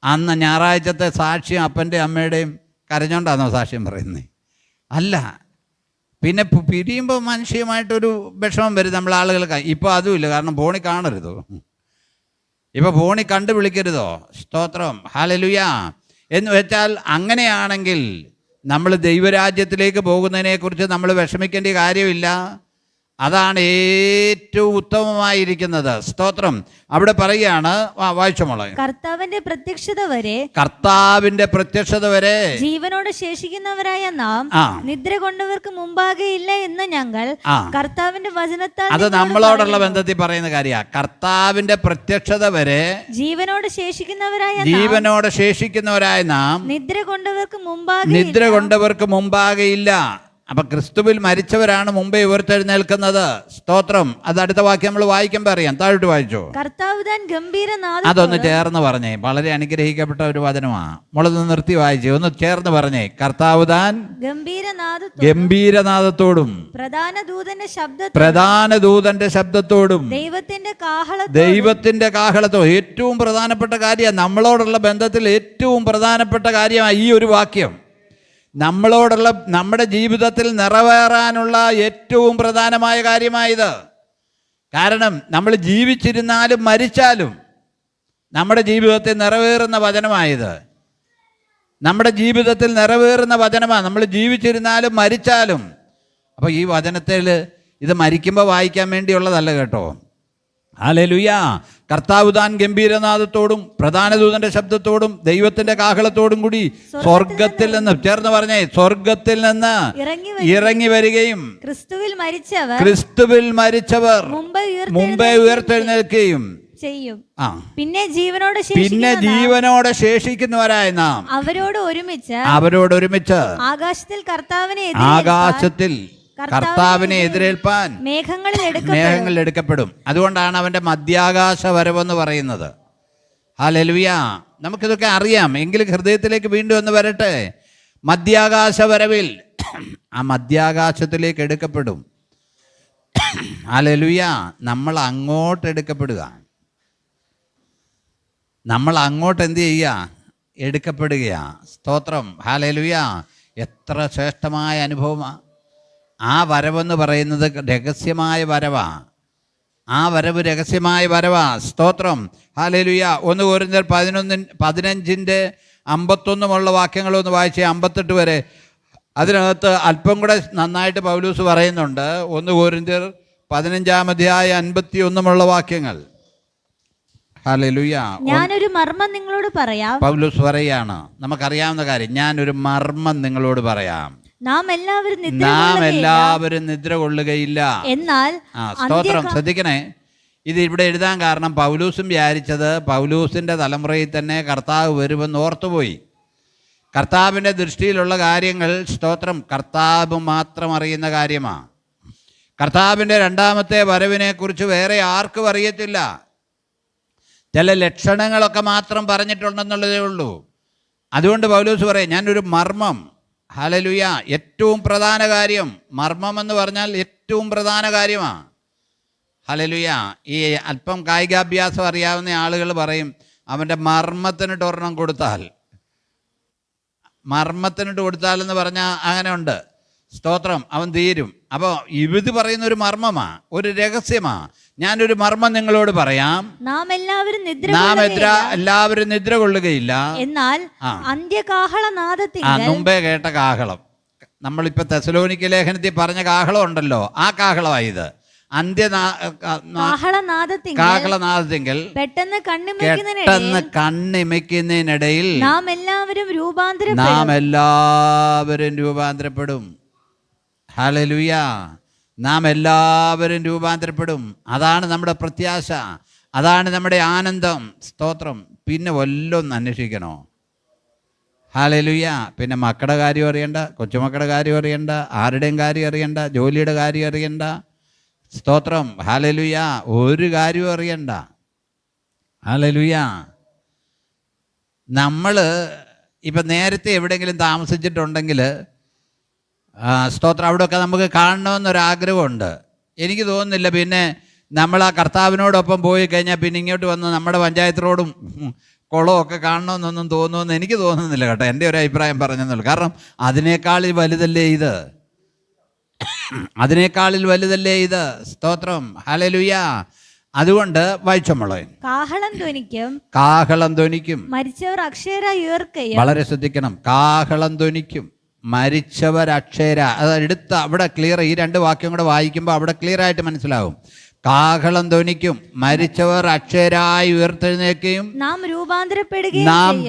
അന്ന് ഞായറാഴ്ചത്തെ സാക്ഷ്യം അപ്പൻ്റെ അമ്മയുടെയും കരഞ്ഞോണ്ടാണോ സാക്ഷ്യം പറയുന്നത്? അല്ല. പിന്നെ പിരിയുമ്പോൾ മാനുഷികമായിട്ടൊരു വിഷമം വരും നമ്മൾ ആളുകൾക്ക്. ഇപ്പോൾ അതുമില്ല, കാരണം ഫോണിൽ കാണരുതോ, ഇപ്പോൾ ഫോണിൽ കണ്ടു വിളിക്കരുതോ? സ്തോത്രം. ഹല്ലേലൂയ. എന്ന് വെച്ചാൽ അങ്ങനെയാണെങ്കിൽ നമ്മൾ ദൈവരാജ്യത്തിലേക്ക് പോകുന്നതിനെക്കുറിച്ച് നമ്മൾ വിഷമിക്കേണ്ട കാര്യമില്ല. അതാണ് ഏറ്റവും ഉത്തമമായിരിക്കുന്നത്. സ്തോത്രം. അവിടെ പറയുകയാണ്, വായിച്ചോ മോളെ. കർത്താവിന്റെ പ്രത്യക്ഷത വരെ ജീവനോട് ശേഷിക്കുന്നവരായ നാം നിദ്ര കൊണ്ടവർക്ക് മുമ്പാകെ ഇല്ല എന്ന് ഞങ്ങൾ കർത്താവിന്റെ വചനത്താൽ. അത് നമ്മളോടുള്ള ബന്ധത്തിൽ പറയുന്ന കാര്യമാണ്. കർത്താവിന്റെ പ്രത്യക്ഷത വരെ ജീവനോട് ശേഷിക്കുന്നവരായ നാം നിദ്ര കൊണ്ടവർക്ക് മുമ്പാകെ ഇല്ല. അപ്പൊ ക്രിസ്തുവിൽ മരിച്ചവരാണ് മുമ്പേ ഉയർത്തെഴുന്നേൽക്കുന്നത്. സ്തോത്രം. അത് അടുത്ത വാക്യം നമ്മൾ വായിക്കുമ്പോൾ അറിയാം. താഴോട്ട് വായിച്ചോ. അതൊന്ന് ചേർന്ന് പറഞ്ഞേ. വളരെ അനുഗ്രഹിക്കപ്പെട്ട ഒരു വചനമാണ്. നമ്മളൊന്ന് നിർത്തി വായിച്ചേ. ഒന്ന് ചേർന്ന് പറഞ്ഞേ. കർത്താവ് താൻ ഗംഭീരനാദത്തോടും പ്രധാന ദൂതന്റെ ശബ്ദത്തോടും ദൈവത്തിന്റെ കാഹളത്തോടും. ഏറ്റവും പ്രധാനപ്പെട്ട കാര്യമാണ്, നമ്മളോടുള്ള ബന്ധത്തിൽ ഏറ്റവും പ്രധാനപ്പെട്ട കാര്യമാണ് ഈ ഒരു വാക്യം. നമ്മളോടുള്ള നമ്മുടെ ജീവിതത്തിൽ നിറവേറാനുള്ള ഏറ്റവും പ്രധാനമായ കാര്യമായത്. കാരണം നമ്മൾ ജീവിച്ചിരുന്നാലും മരിച്ചാലും നമ്മുടെ ജീവിതത്തിൽ നിറവേറുന്ന വചനമായത്. നമ്മുടെ ജീവിതത്തിൽ നിറവേറുന്ന വചനമാണ്. നമ്മൾ ജീവിച്ചിരുന്നാലും മരിച്ചാലും. അപ്പോൾ ഈ വചനത്തിൽ ഇത് മരിക്കുമ്പോൾ വായിക്കാൻ വേണ്ടിയുള്ളതല്ല കേട്ടോ. ഹല്ലേലൂയ. കർത്താവ് താൻ ഗംഭീരനാദത്തോടും പ്രധാന ദൂതന്റെ ശബ്ദത്തോടും ദൈവത്തിന്റെ കാഹളത്തോടും കൂടി സ്വർഗത്തിൽ നിന്ന്, ചേർന്ന് പറഞ്ഞേ, സ്വർഗത്തിൽ നിന്ന് ഇറങ്ങി വരികയും ക്രിസ്തുവിൽ മരിച്ചവർ മുമ്പേ ഉയർത്തെഴുന്നേൽക്കുകയും ചെയ്യും. പിന്നെ ജീവനോടെ ശേഷിക്കുന്നവരായ നാം അവരോട് ഒരുമിച്ച് ആകാശത്തിൽ കർത്താവിനെ എതിരേൽപ്പാൻ മേഘങ്ങളിൽ എടുക്കപ്പെടും. അതുകൊണ്ടാണ് അവൻ്റെ മധ്യാകാശ വരവെന്ന് പറയുന്നത്. ഹല്ലേലൂയ. നമുക്കിതൊക്കെ അറിയാം, എങ്കിലും ഹൃദയത്തിലേക്ക് വീണ്ടും ഒന്ന് വരട്ടെ. മധ്യാകാശ വരവിൽ ആ മധ്യാകാശത്തിലേക്ക് എടുക്കപ്പെടും. ഹല്ലേലൂയ. നമ്മൾ അങ്ങോട്ട് എടുക്കപ്പെടുക. നമ്മൾ അങ്ങോട്ട് എന്ത് ചെയ്യുക? എടുക്കപ്പെടുകയാണ്. സ്തോത്രം. ഹല്ലേലൂയ. എത്ര ശ്രേഷ്ഠമായ അനുഭവമാണ്. ആ വരവെന്ന് പറയുന്നത് രഹസ്യമായ വരവാണ്. ആ വരവ് രഹസ്യമായ വരവാണ്. സ്തോത്രം. ഹല്ലേലൂയ. 1 കൊരിന്ത്യർ 15:51 വാക്യങ്ങളൊന്ന് വായിച്ച് 58 വരെ. അതിനകത്ത് അല്പം കൂടെ നന്നായിട്ട് പൗലൂസ് പറയുന്നുണ്ട്. 1 കൊരിന്ത്യർ 15:51 വാക്യങ്ങൾ. ഹല്ലേലൂയ. ഞാനൊരു മർമ്മം നിങ്ങളോട് പറയാം. പൗലൂസ് പറയാണ്, നമുക്കറിയാവുന്ന കാര്യം, ഞാനൊരു മർമ്മം നിങ്ങളോട് പറയാം. നാം എല്ലാവരും നിദ്ര കൊള്ളുകയില്ല. എന്നാൽ സ്തോത്രം. ശ്രദ്ധിക്കണേ, ഇത് ഇവിടെ എഴുതാൻ കാരണം പൗലൂസും വിചാരിച്ചത് പൗലൂസിൻ്റെ തലമുറയിൽ തന്നെ കർത്താവ് വരുമെന്ന് ഓർത്തുപോയി. കർത്താവിൻ്റെ ദൃഷ്ടിയിലുള്ള കാര്യങ്ങൾ, സ്തോത്രം, കർത്താവ് മാത്രം അറിയുന്ന കാര്യമാണ്. കർത്താവിൻ്റെ രണ്ടാമത്തെ വരവിനെക്കുറിച്ച് വേറെ ആർക്കും അറിയത്തില്ല. ചില ലക്ഷണങ്ങളൊക്കെ മാത്രം പറഞ്ഞിട്ടുണ്ടെന്നുള്ളതേ ഉള്ളൂ. അതുകൊണ്ട് പൗലൂസ് പറയും, ഞാനൊരു മർമ്മം. ഹല്ലേലൂയ. ഏറ്റവും പ്രധാന കാര്യം, മർമ്മം എന്ന് പറഞ്ഞാൽ ഏറ്റവും പ്രധാന കാര്യമാണ്. ഹല്ലേലൂയ. ഈ അല്പം കായികാഭ്യാസം അറിയാവുന്ന ആളുകൾ പറയും, അവൻ്റെ മർമ്മത്തിനിട്ട് ഒരെണ്ണം കൊടുത്താൽ എന്ന് പറഞ്ഞാൽ അങ്ങനെ ഉണ്ട്. സ്തോത്രം, അവൻ തീരും. അപ്പോൾ ഇത് പറയുന്ന ഒരു മർമ്മമാണ്, ഒരു രഹസ്യമാണ്. ഞാനൊരു മർമ്മം നിങ്ങളോട് പറയാം, നാം എല്ലാവരും എല്ലാവരും നിദ്ര കൊള്ളുകയില്ല. എന്നാൽ അന്ത്യകാഹളനാദത്തിൽ, മുമ്പേ കേട്ട കാഹളം, നമ്മളിപ്പോ തെസലോനിക്ക ലേഖനത്തിൽ പറഞ്ഞ കാഹളം ഉണ്ടല്ലോ, ആ കാഹളമായത്. കാഹളനാദത്തിങ്കൽ പെട്ടെന്ന് കണ്ണിമയ്ക്കുന്നതിനിടയിൽ നാം എല്ലാവരും രൂപാന്തരപ്പെടും. ഹല്ലേലൂയ. നാം എല്ലാവരും രൂപാന്തരപ്പെടും. അതാണ് നമ്മുടെ പ്രത്യാശ, അതാണ് നമ്മുടെ ആനന്ദം. സ്തോത്രം. പിന്നെ വല്ലൊന്നും അന്വേഷിക്കണോ? ഹല്ലേലൂയ. പിന്നെ മക്കളുടെ കാര്യം അറിയണ്ട, കൊച്ചുമക്കളുടെ കാര്യം അറിയണ്ട, ആരുടെയും കാര്യം അറിയണ്ട, ജോലിയുടെ കാര്യം അറിയണ്ട. സ്തോത്രം. ഹല്ലേലൂയ. ഒരു കാര്യവും അറിയണ്ട. ഹല്ലേലൂയ. നമ്മൾ ഇപ്പം നേരത്തെ എവിടെയെങ്കിലും താമസിച്ചിട്ടുണ്ടെങ്കിൽ സ്തോത്രം, അവിടെയൊക്കെ നമുക്ക് കാണണമെന്നൊരാഗ്രഹമുണ്ട്. എനിക്ക് തോന്നുന്നില്ല പിന്നെ നമ്മൾ ആ കർത്താവിനോടൊപ്പം പോയി കഴിഞ്ഞാൽ പിന്നെ ഇങ്ങോട്ട് വന്ന് നമ്മുടെ പഞ്ചായത്ത് റോഡും കുളമൊക്കെ കാണണമെന്നൊന്നും തോന്നുമെന്ന് എനിക്ക് തോന്നുന്നില്ല കേട്ടോ. എൻ്റെ ഒരു അഭിപ്രായം പറഞ്ഞെന്നുള്ളൂ. കാരണം അതിനേക്കാൾ വലുതല്ലേ ഇത്, അതിനേക്കാളിൽ വലുതല്ലേ ഇത്. സ്തോത്രം. ഹല്ലേലൂയ. അതുകൊണ്ട് വായിച്ചോളെ. കാഹളം ധ്വനിക്കും, മരിച്ചവർ അക്ഷയരായി ഉയർക്കുകയും. വളരെ ശ്രദ്ധിക്കണം. കാഹളം ധ്വനിക്കും, മരിച്ചവർ അക്ഷയര. അത് എടുത്ത അവിടെ ക്ലിയർ, ഈ രണ്ട് വാക്യം കൂടെ വായിക്കുമ്പോൾ അവിടെ ക്ലിയർ ആയിട്ട് മനസ്സിലാവും. കാഹളം ധ്വനിക്കും, മരിച്ചവർ അക്ഷയരായി ഉയർത്തെഴുന്നേൽക്കുകയും നാം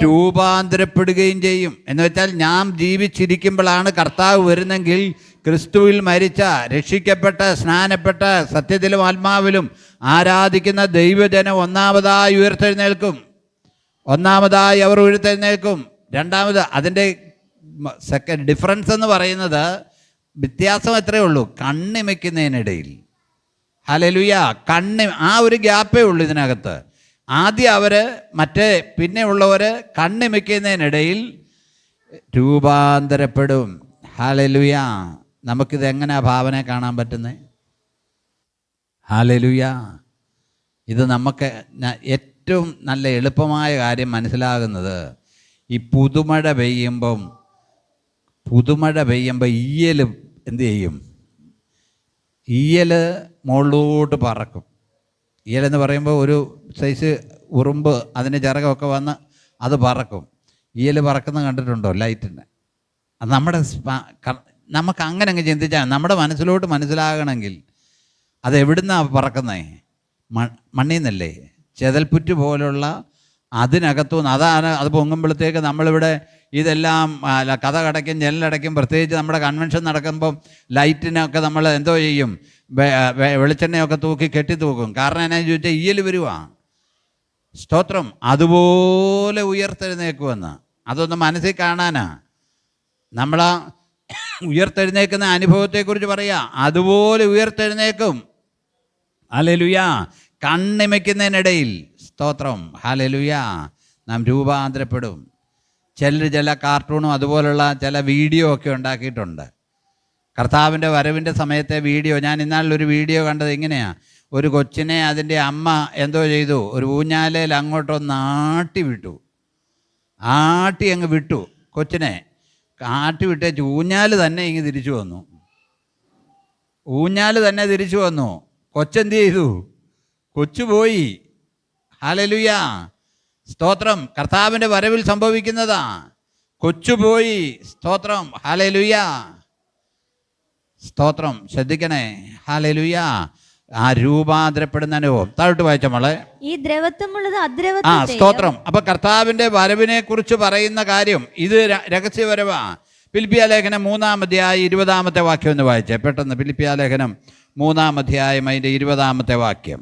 രൂപാന്തരപ്പെടുകയും ചെയ്യും. എന്ന് വെച്ചാൽ നാം ജീവിച്ചിരിക്കുമ്പോഴാണ് കർത്താവ് വരുന്നെങ്കിൽ ക്രിസ്തുവിൽ മരിച്ച, രക്ഷിക്കപ്പെട്ട, സ്നാനപ്പെട്ട, സത്യത്തിലും ആത്മാവിലും ആരാധിക്കുന്ന ദൈവജനം ഒന്നാമതായി ഉയർത്തെഴുന്നേൽക്കും. ഒന്നാമതായി അവർ ഉയർത്തെഴുന്നേൽക്കും. രണ്ടാമത് അതിൻ്റെ സെക്കൻഡ് ഡിഫറൻസ് എന്ന് പറയുന്നത്, വ്യത്യാസം എത്രയേ ഉള്ളൂ, കണ്ണിമയ്ക്കുന്നതിനിടയിൽ. ഹല്ലേലൂയ. ആ ഒരു ഗ്യാപ്പേ ഉള്ളൂ ഇതിനകത്ത്. ആദ്യം അവർ മറ്റേ പിന്നെ ഉള്ളവർ കണ്ണിമയ്ക്കുന്നതിനിടയിൽ രൂപാന്തരപ്പെടും. ഹല്ലേലൂയ. നമുക്കിതെങ്ങനെയാ ഭാവന കാണാൻ പറ്റുന്നത്? ഹല്ലേലൂയ. ഇത് നമുക്ക് ഏറ്റവും നല്ല എളുപ്പമായ കാര്യം മനസ്സിലാകുന്നത്, ഈ പുതുമഴ പെയ്യുമ്പം ഈയൽ എന്ത് ചെയ്യും? ഈയൽ മുകളിലോട്ട് പറക്കും. ഈയലെന്ന് പറയുമ്പോൾ ഒരു സൈസ് ഉറുമ്പ്, അതിൻ്റെ ചിറകൊക്കെ വന്ന് അത് പറക്കും. ഈയൽ പറക്കുന്നത് കണ്ടിട്ടുണ്ടോ? ലൈറ്റിൻ്റെ. അത് നമുക്ക് അങ്ങനെ അങ്ങ് ചിന്തിച്ചാൽ, നമ്മുടെ മനസ്സിലോട്ട് മനസ്സിലാകണമെങ്കിൽ അത് എവിടുന്നാണ് പറക്കുന്നത്? മണ്ണിൽ നിന്നല്ലേ? ചെതൽപ്പുറ്റ് പോലുള്ള അതിനകത്തുനിന്ന്. അതാണ് അത് പൊങ്ങുമ്പോഴത്തേക്ക് നമ്മളിവിടെ ഇതെല്ലാം കഥ കടയ്ക്കും ജനലടയ്ക്കും. പ്രത്യേകിച്ച് നമ്മുടെ കൺവെൻഷൻ നടക്കുമ്പം ലൈറ്റിനൊക്കെ നമ്മൾ എന്തോ ചെയ്യും, വെളിച്ചെണ്ണയൊക്കെ തൂക്കി കെട്ടി തൂക്കും. കാരണം എന്നാന്ന് ചോദിച്ചാൽ ഈയൽ വരുവാ. സ്തോത്രം. അതുപോലെ ഉയർത്തെഴുന്നേക്കുമെന്ന്. അതൊന്ന് മനസ്സിൽ കാണാനാ. നമ്മളാ ഉയർത്തെഴുന്നേക്കുന്ന അനുഭവത്തെക്കുറിച്ച് പറയാ. അതുപോലെ ഉയർത്തെഴുന്നേക്കും. ഹല്ലേലൂയ. കണ്ണിമയ്ക്കുന്നതിനിടയിൽ. സ്തോത്രം. ഹല്ലേലൂയ. നാം രൂപാന്തരപ്പെടും. ചില കാർട്ടൂണും അതുപോലുള്ള ചില വീഡിയോ ഒക്കെ ഉണ്ടാക്കിയിട്ടുണ്ട്. കർത്താവിൻ്റെ വരവിൻ്റെ സമയത്തെ വീഡിയോ. ഞാൻ ഇന്നാളിലൊരു വീഡിയോ കണ്ടത് ഇങ്ങനെയാണ്. ഒരു കൊച്ചിനെ അതിൻ്റെ അമ്മ എന്തോ ചെയ്തു, ഒരു ഊഞ്ഞാലയിൽ അങ്ങോട്ടൊന്ന് ആട്ടി അങ്ങ് വിട്ടു. കൊച്ചിനെ ആട്ടി വിട്ടേച്ച് ഊഞ്ഞാൽ തന്നെ ഇങ്ങ് തിരിച്ചു വന്നു. കൊച്ചെന്ത് ചെയ്തു? കൊച്ചു പോയി. ഹല്ലേലൂയ. സ്തോത്രം. കർത്താവിൻ്റെ വരവിൽ സംഭവിക്കുന്നതാ. കൊച്ചുപോയി. സ്തോത്രം. ഹല്ലേലൂയ. സ്തോത്രം. ശ്രദ്ധിക്കണേ. ഹല്ലേലൂയ. ആ രൂപാന്തരപ്പെടുന്ന അനുഭവം. താഴോട്ട് വായിച്ച മോളെ. ഈ ദ്രവത്വമുള്ളത് അദ്രവത്വം. സ്തോത്രം. അപ്പൊ കർത്താവിന്റെ വരവിനെ കുറിച്ച് പറയുന്ന കാര്യം ഇത് രഹസ്യവരവാ. ഫിലിപ്പിയ ലേഖനം 3-ാം അധ്യായം 20-ാമത്തെ വാക്യം ഒന്ന് വായിച്ചേ പെട്ടെന്ന്. ഫിലിപ്പിയ ലേഖനം 3-ാം അധ്യായം അതിന്റെ 20-ാമത്തെ വാക്യം.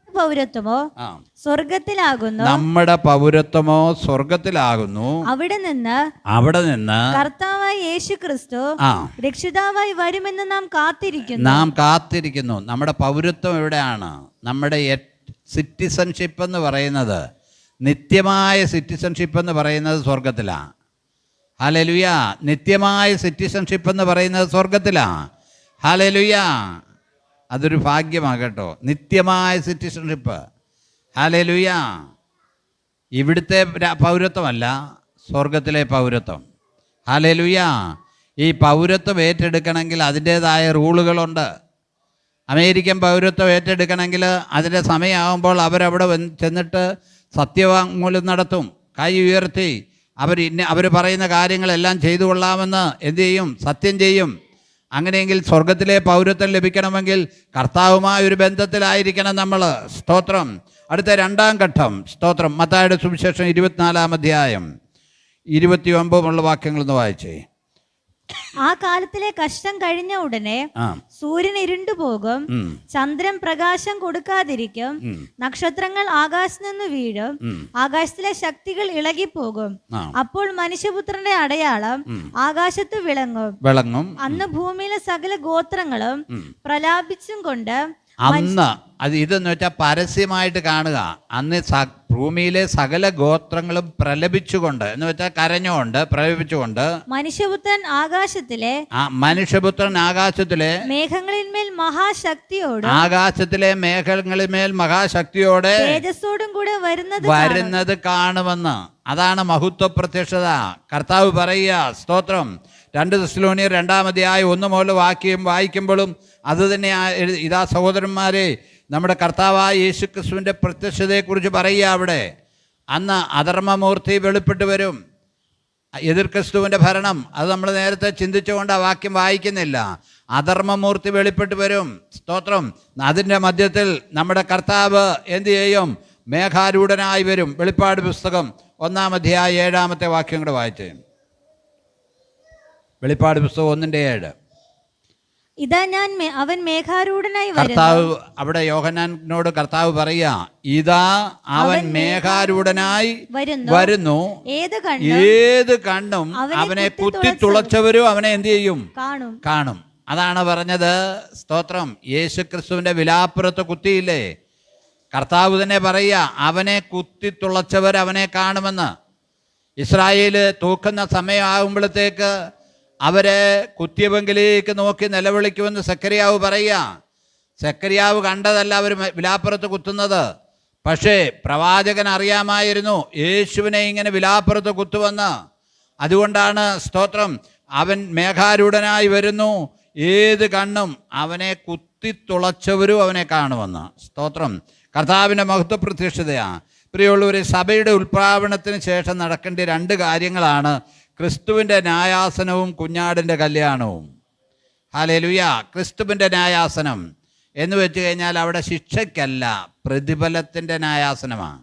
പൗരത്വമോ സ്വർഗത്തിലാകുന്നു. നമ്മുടെ പൗരത്വമോ സ്വർഗത്തിലാകുന്നു. അവിടെ നിന്ന് കർത്താവായ യേശുക്രിസ്തു രക്ഷിതാവായി വരുമെന്ന് നാം കാത്തിരിക്കുന്നു. നമ്മുടെ പൗരത്വം എവിടെയാണ്? നമ്മുടെ സിറ്റിസൺഷിപ്പ് എന്ന് പറയുന്നത്, നിത്യമായ സിറ്റിസൺഷിപ്പ് എന്ന് പറയുന്നത് സ്വർഗത്തിലാണ്. ഹല്ലേലൂയ. നിത്യമായ സിറ്റിസൺഷിപ്പ് എന്ന് പറയുന്നത് സ്വർഗത്തിലാണ്. ഹല്ലേലൂയ. അതൊരു ഭാഗ്യമാണ് കേട്ടോ, നിത്യമായ സിറ്റിസൺഷിപ്പ്. ഹല്ലേലൂയ. ഇവിടുത്തെ പൗരത്വമല്ല, സ്വർഗത്തിലെ പൗരത്വം. ഹല്ലേലൂയ. ഈ പൗരത്വം ഏറ്റെടുക്കണമെങ്കിൽ അതിൻ്റേതായ റൂളുകളുണ്ട്. അമേരിക്കൻ പൗരത്വം ഏറ്റെടുക്കണമെങ്കിൽ അതിൻ്റെ സമയമാകുമ്പോൾ അവരവിടെ ചെന്നിട്ട് സത്യവാങ്മൂലം നടത്തും. കൈ ഉയർത്തി അവർ പറയുന്ന കാര്യങ്ങളെല്ലാം ചെയ്തു കൊള്ളാമെന്ന് എന്തു ചെയ്യും? സത്യം ചെയ്യും. അങ്ങനെയെങ്കിൽ സ്വർഗത്തിലെ പൗരത്വം ലഭിക്കണമെങ്കിൽ കർത്താവുമായ ഒരു ബന്ധത്തിലായിരിക്കണം നമ്മൾ. സ്തോത്രം. അടുത്ത രണ്ടാം ഘട്ടം സ്തോത്രം. മത്തായിയുടെ സുവിശേഷം 24-ാം അധ്യായം 29 വാക്യങ്ങളൊന്ന് വായിച്ചേ. ആ കാലത്തിലെ കഷ്ടം കഴിഞ്ഞ ഉടനെ സൂര്യൻ ഇരുണ്ടുപോകും, ചന്ദ്രൻ പ്രകാശം കൊടുക്കാതിരിക്കും, നക്ഷത്രങ്ങൾ ആകാശത്ത് നിന്ന് വീഴും, ആകാശത്തിലെ ശക്തികൾ ഇളകിപ്പോകും. അപ്പോൾ മനുഷ്യപുത്രന്റെ അടയാളം ആകാശത്ത് വിളങ്ങും. അന്ന് ഭൂമിയിലെ സകല ഗോത്രങ്ങളും പ്രലാപിച്ചും കൊണ്ട് അന്ന് അത് ഇതെന്ന് വെച്ചാൽ പരസ്യമായിട്ട് കാണുക. അന്ന് ഭൂമിയിലെ സകല ഗോത്രങ്ങളും പ്രലപിച്ചുകൊണ്ട് എന്ന് വെച്ചാൽ കരഞ്ഞുകൊണ്ട് പ്രലപിച്ചുകൊണ്ട് മനുഷ്യപുത്രൻ ആകാശത്തിലെ മേഘങ്ങളിന്മേൽ മഹാശക്തിയോടെ തേജസ്സോടും കൂടെ വരുന്നത് കാണുമെന്ന്. അതാണ് മഹത്വ പ്രത്യക്ഷത. കർത്താവ് പറയുക. സ്തോത്രം. 2 തെസ്സലോനിയർ 2-ാം അധ്യായം 1 മുതൽ വായിക്കുമ്പോഴും അത് തന്നെ. ഇതാ സഹോദരന്മാരെ, നമ്മുടെ കർത്താവായ യേശുക്രിസ്തുവിൻ്റെ പ്രത്യക്ഷതയെക്കുറിച്ച് പറയുക അവിടെ. അന്ന് അധർമ്മമൂർത്തി വെളിപ്പെട്ട് വരും. എതിർ ക്രിസ്തുവിൻ്റെ ഭരണം, അത് നമ്മൾ നേരത്തെ ചിന്തിച്ചുകൊണ്ട് ആ വാക്യം വായിക്കുന്നില്ല. അധർമ്മമൂർത്തി വെളിപ്പെട്ട് വരും. സ്തോത്രം. അതിൻ്റെ മധ്യത്തിൽ നമ്മുടെ കർത്താവ് എന്തു ചെയ്യും? മേഘാരൂഢനായി വരും. വെളിപ്പാട് പുസ്തകം 1-ാം അധ്യായം 7-ാമത്തെ വാക്യം കൂടെ വായിച്ചേ. വെളിപ്പാട് പുസ്തകം 1:7. ഇതാ ഞാൻ അവൻ മേഘാരൂഢനായി കർത്താവ് അവിടെ യോഹന്നാനോട് കർത്താവ് പറയുക, ഇതാ അവൻ മേഘാരൂഢനായി വരുന്നു, ഏത് കണ്ണും അവനെ കുത്തിത്തുളച്ചവരും അവനെ എന്ത് ചെയ്യും? കാണും. അതാണ് പറഞ്ഞത്. സ്തോത്രം. യേശുക്രിസ്തുവിന്റെ വിലാപ്പുറത്ത് കുത്തിയില്ലേ? കർത്താവ് തന്നെ പറയുക, അവനെ കുത്തിത്തുളച്ചവർ അവനെ കാണുമെന്ന്. ഇസ്രായേല് തൂക്കുന്ന സമയമാകുമ്പോഴത്തേക്ക് അവരെ കുത്തിയവെങ്കിലേക്ക് നോക്കി നിലവിളിക്കുമെന്ന് സെക്കരിയാവ് പറയുക. സെക്കരിയാവ് കണ്ടതല്ല അവർ വിലാപ്പുറത്ത് കുത്തുന്നത്. പക്ഷേ പ്രവാചകൻ അറിയാമായിരുന്നു യേശുവിനെ ഇങ്ങനെ വിലാപ്പുറത്ത് കുത്തുവന്ന്. അതുകൊണ്ടാണ് സ്തോത്രം, അവൻ മേഘാരൂഢനായി വരുന്നു, ഏത് കണ്ണും അവനെ കുത്തിത്തുളച്ചവരും അവനെ കാണുമെന്ന്. സ്തോത്രം. കർത്താവിൻ്റെ മഹത്വ പ്രത്യക്ഷതയാണ്. പ്രിയമുള്ളവരെ, സഭയുടെ ഉൽപ്രാപണത്തിന് ശേഷം നടക്കേണ്ട 2 കാര്യങ്ങളാണ് ക്രിസ്തുവിൻ്റെ ന്യായാസനവും കുഞ്ഞാടിൻ്റെ കല്യാണവും. ഹല്ലേലൂയ. ക്രിസ്തുവിൻ്റെ ന്യായാസനം എന്ന് വെച്ച് കഴിഞ്ഞാൽ അവിടെ ശിക്ഷയ്ക്കല്ല, പ്രതിഫലത്തിൻ്റെ ന്യായാസനമാണ്.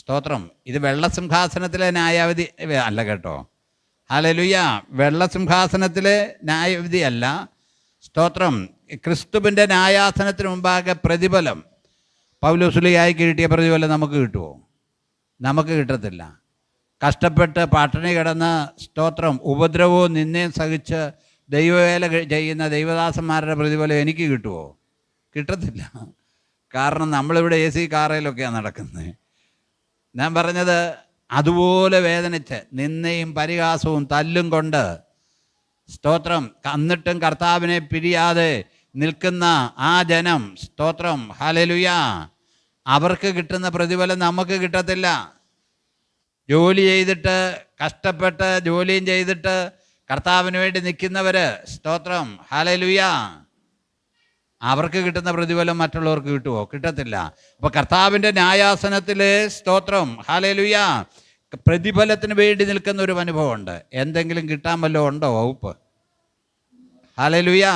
സ്തോത്രം. ഇത് വെള്ളസിംഹാസനത്തിലെ ന്യായവിധി അല്ല കേട്ടോ. ഹല്ലേലൂയ. വെള്ളസിംഹാസനത്തിലെ ന്യായവിധി അല്ല. സ്തോത്രം. ക്രിസ്തുവിൻ്റെ ന്യായാസനത്തിന് മുമ്പാകെ പ്രതിഫലം. പൗലോസ്ലീഹായ്ക്ക് കിട്ടിയ പ്രതിഫലം നമുക്ക് കിട്ടുമോ? നമുക്ക് കിട്ടത്തില്ല. കഷ്ടപ്പെട്ട് പട്ടിണി കിടന്ന് സ്തോത്രം ഉപദ്രവവും നിന്നയും സഹിച്ച് ദൈവവേല ചെയ്യുന്ന ദൈവദാസന്മാരുടെ പ്രതിഫലം എനിക്ക് കിട്ടുമോ? കിട്ടത്തില്ല. കാരണം നമ്മളിവിടെ AC കാറയിലൊക്കെയാണ് നടക്കുന്നത്. ഞാൻ പറഞ്ഞത്, അതുപോലെ വേദനിച്ച് നിന്നയും പരിഹാസവും തല്ലും കൊണ്ട് സ്തോത്രം എന്നിട്ടും കർത്താവിനെ പിരിയാതെ നിൽക്കുന്ന ആ ജനം, സ്തോത്രം, ഹല്ലേലൂയ, അവർക്ക് കിട്ടുന്ന പ്രതിഫലം നമുക്ക് കിട്ടത്തില്ല. ജോലി ചെയ്തിട്ട് കഷ്ടപ്പെട്ട് ജോലിയും ചെയ്തിട്ട് കർത്താവിന് വേണ്ടി നിൽക്കുന്നവർ, സ്തോത്രം, ഹല്ലേലൂയ, അവർക്ക് കിട്ടുന്ന പ്രതിഫലം മറ്റുള്ളവർക്ക് കിട്ടുമോ? കിട്ടത്തില്ല. അപ്പോൾ കർത്താവിൻ്റെ ന്യായാസനത്തിൽ സ്തോത്രം, ഹല്ലേലൂയ, പ്രതിഫലത്തിന് വേണ്ടി നിൽക്കുന്ന ഒരു അനുഭവമുണ്ട്. എന്തെങ്കിലും കിട്ടാൻ വല്ലതും ഉണ്ടോ വകുപ്പ്? ഹല്ലേലൂയ.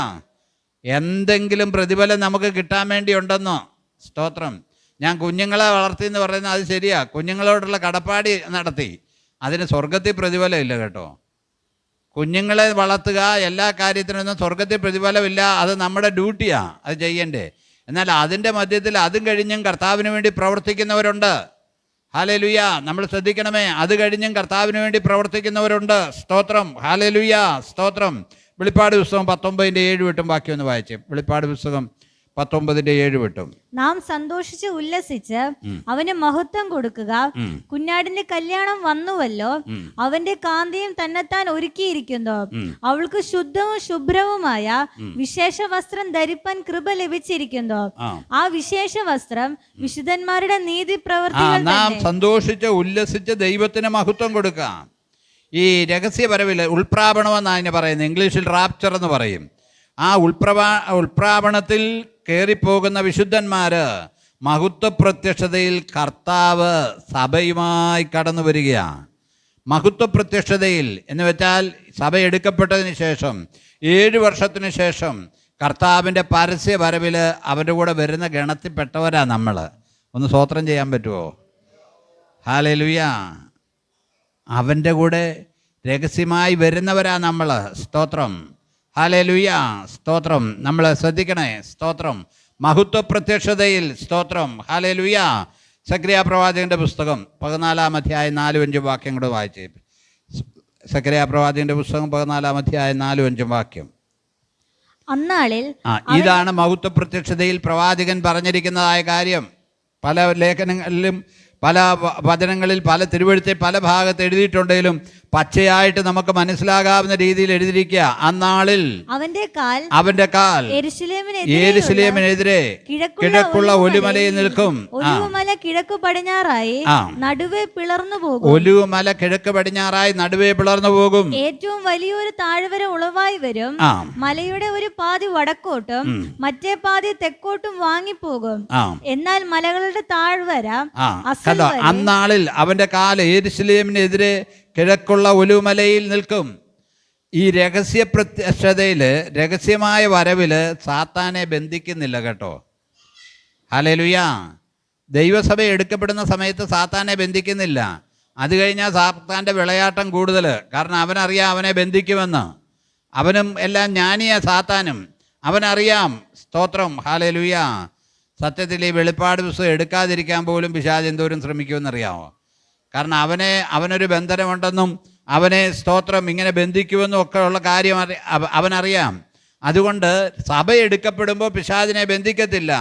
എന്തെങ്കിലും പ്രതിഫലം നമുക്ക് കിട്ടാൻ വേണ്ടി ഉണ്ടെന്നോ? സ്തോത്രം. ഞാൻ കുഞ്ഞുങ്ങളെ വളർത്തി എന്ന് പറയുന്നത് അത് ശരിയാ, കുഞ്ഞുങ്ങളോടുള്ള കടപ്പാടി നടത്തി, അതിന് സ്വർഗത്തിൽ പ്രതിഫലം ഇല്ല കേട്ടോ. കുഞ്ഞുങ്ങളെ വളർത്തുക, എല്ലാ കാര്യത്തിനൊന്നും സ്വർഗത്തിൽ പ്രതിഫലമില്ല. അത് നമ്മുടെ ഡ്യൂട്ടിയാണ്, അത് ചെയ്യണ്ടേ. എന്നാൽ അതിൻ്റെ മധ്യത്തിൽ അതും കഴിഞ്ഞും കർത്താവിന് വേണ്ടി പ്രവർത്തിക്കുന്നവരുണ്ട്. ഹല്ലേലൂയ. നമ്മൾ ശ്രദ്ധിക്കണമേ, അത് കഴിഞ്ഞും കർത്താവിന് വേണ്ടി പ്രവർത്തിക്കുന്നവരുണ്ട്. സ്തോത്രം, ഹല്ലേലൂയ, സ്തോത്രം. വെളിപ്പാട് പുസ്തകം 19:7 ബാക്കി ഒന്ന് വായിച്ചേ. വെളിപ്പാട് പുസ്തകം 19:7. നാം സന്തോഷിച്ച് ഉല്ലസിച്ച് അവന് മഹത്വം കൊടുക്കുക. കുഞ്ഞാടിന്റെ കല്യാണം വന്നുവല്ലോ, അവന്റെ കാന്തിയും തന്നെത്താൻ ഒരുക്കിയിരിക്കുന്നു. അവൾക്ക് ശുദ്ധവും ശുഭ്രവുമായ വിശേഷ വസ്ത്രം ധരിപ്പാൻ കൃപ ലഭിച്ചിരിക്കുന്നു. ആ വിശേഷ വസ്ത്രം വിശുദ്ധന്മാരുടെ നീതി പ്രവർത്തികൾ. നാം സന്തോഷിച്ച് ഉല്ലസിച്ച് ദൈവത്തിന് മഹത്വം കൊടുക്കാം. ഈ രഹസ്യപരവിൽ ഉൾപ്രാപണമെന്നാണ് അതിനെ പറയുന്നത്. ഇംഗ്ലീഷിൽ റാപ്ചർ എന്ന് പറയും. ആ ഉൾപ്രാവണത്തിൽ കയറിപ്പോകുന്ന വിശുദ്ധന്മാർ മഹത്വപ്രത്യക്ഷതയിൽ കർത്താവ് സഭയുമായി കടന്നു വരികയാണ്. മഹത്വപ്രത്യക്ഷതയിൽ എന്ന് വെച്ചാൽ സഭ എടുക്കപ്പെട്ടതിന് ശേഷം 7 വർഷത്തിന് ശേഷം കർത്താവിൻ്റെ പരസ്യ വരവിൽ അവൻ്റെ കൂടെ വരുന്ന ഗണത്തിൽപ്പെട്ടവരാ നമ്മൾ. ഒന്ന് സ്തോത്രം ചെയ്യാൻ പറ്റുമോ? ഹല്ലേലൂയ. അവൻ്റെ കൂടെ രഹസ്യമായി വരുന്നവരാ നമ്മൾ. സ്തോത്രം. ഹല്ലേലൂയ. സ്തോത്രം. നമ്മൾ ശ്രദ്ധിക്കണേ. സ്തോത്രം. മഹത്വപ്രത്യക്ഷതയിൽ. സ്തോത്രം. ഹല്ലേലൂയ. സക്രിയ പ്രവാചകൻ്റെ പുസ്തകം 14-ാം അധ്യായം 4-5 വാക്യം കൂടെ വായിച്ചേ. സക്രിയ പ്രവാചകൻ്റെ പുസ്തകം 14-ാം അധ്യായം 4-5 വാക്യം. അന്നാളിൽ ഇതാണ് മഹത്വപ്രത്യക്ഷതയിൽ പ്രവാചകൻ പറഞ്ഞിരിക്കുന്നതായ കാര്യം. പല ലേഖനങ്ങളിലും പല വചനങ്ങളിൽ പല തിരുവെഴുത്തിൽ പല ഭാഗത്ത് എഴുതിയിട്ടുണ്ടെങ്കിലും പച്ചയായിട്ട് നമുക്ക് മനസ്സിലാകാവുന്ന രീതിയിൽ എഴുതിയിരിക്കുക. അന്നാളിൽ അവന്റെ കാൽ യെരൂശലേമിനെതിരെ കിഴക്കുള്ള ഒലിമലയിൽ നിൽക്കും. ഒലിവുമല കിഴക്ക് പടിഞ്ഞാറായി നടുവേ പിളർന്നു പോകും. ഒലിവുമല കിഴക്ക് പടിഞ്ഞാറായി നടുവേ പിളർന്നു പോകും. ഏറ്റവും വലിയൊരു താഴ്വര ഉളവായി വരും. മലയുടെ ഒരു പാതി വടക്കോട്ടും മറ്റേ പാതി തെക്കോട്ടും വാങ്ങിപ്പോകും. എന്നാൽ മലകളുടെ താഴ്വര അന്നാളിൽ അവന്റെ കാല് യെരൂശലേമിനെതിരെ കിഴക്കുള്ള ഒലിവുമലയിൽ നിൽക്കും. ഈ രഹസ്യ പ്രത്യക്ഷതയില് രഹസ്യമായ വരവില് സാത്താനെ ബന്ധിക്കുന്നില്ല കേട്ടോ. ഹല്ലേലൂയ. ദൈവസഭ എടുക്കപ്പെടുന്ന സമയത്ത് സാത്താനെ ബന്ധിക്കുന്നില്ല. അത് കഴിഞ്ഞാൽ സാത്താൻ്റെ വിളയാട്ടം കൂടുതൽ. കാരണം അവനറിയാം അവനെ ബന്ധിക്കുമെന്ന്. അവനും എല്ലാം ജ്ഞാനിയാ സാത്താനും. അവനറിയാം. സ്തോത്രം. ഹല്ലേലൂയ. സത്യത്തിൽ ഈ വെളിപ്പാട് പുസ്തകം എടുക്കാതിരിക്കാൻ പോലും പിശാച് എന്തോരം ശ്രമിക്കുമെന്നറിയാമോ? കാരണം അവനൊരു ബന്ധനമുണ്ടെന്നും അവനെ സ്തോത്രം ഇങ്ങനെ ബന്ധിക്കുമെന്നും ഒക്കെ ഉള്ള കാര്യം അവനറിയാം. അതുകൊണ്ട് സഭ എടുക്കപ്പെടുമ്പോൾ പിശാചിനെ ബന്ധിക്കത്തില്ല.